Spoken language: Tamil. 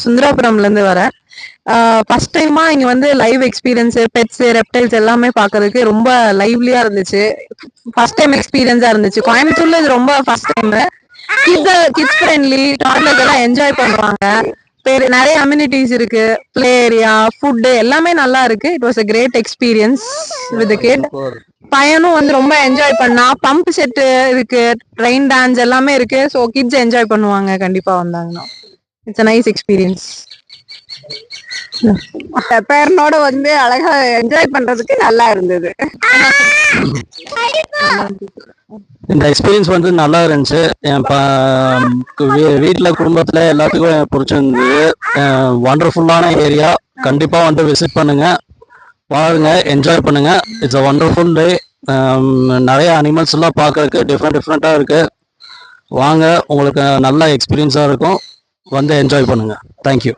சுந்தராபுரம்ல இருந்து வரேன். ஃபர்ஸ்ட் டைமா இங்க வந்து லைவ் எக்ஸ்பீரியன்ஸ், பெட்ஸ், ரெப்டைல்ஸ் எல்லாமே பாக்குறதுக்கு ரொம்ப லைவ்லியா இருந்துச்சு. ஃபர்ஸ்ட் டைம் எக்ஸ்பீரியன்ஸா இருந்துச்சு. கோயம்புத்தூர்ல இது ரொம்ப first time. Kids friendly, toddlers எல்லாம் என்ஜாய் பண்ணுவாங்க. நிறைய அம்யூனிட்டிஸ் இருக்கு, பிளே ஏரியா, ஃபுட் எல்லாமே நல்லா இருக்கு. It was a great experience with kid. பையனும் வந்து ரொம்ப என்ஜாய் பண்ணா. பம்ப் செட் இருக்கு, ரெயின் டான்ஸ் எல்லாமே இருக்கு. ஸோ கிட்ஸ் என்ஜாய் பண்ணுவாங்க கண்டிப்பா வந்தாங்கன்னா. It's a nice experience. பேரனோட வந்து அழகா என்ஜாய் பண்றதுக்கு நல்லா இருந்தது. இந்த எக்ஸ்பீரியன்ஸ் வந்து நல்லா இருந்துச்சு. என் வீட்டில் குடும்பத்தில் எல்லாத்துக்கும் பிடிச்சிருந்தது. வண்டர்ஃபுல்லான ஏரியா. கண்டிப்பாக வந்து விசிட் பண்ணுங்க, பாருங்க, என்ஜாய் பண்ணுங்க. இட்ஸ் அ வண்டர்ஃபுல் டே. நிறைய அனிமல்ஸ் எல்லாம் பார்க்கறதுக்கு டிஃப்ரெண்ட்டாக இருக்கு. வாங்க, உங்களுக்கு நல்ல எக்ஸ்பீரியன்ஸாக இருக்கும். வந்து என்ஜாய் பண்ணுங்க. தேங்க்யூ.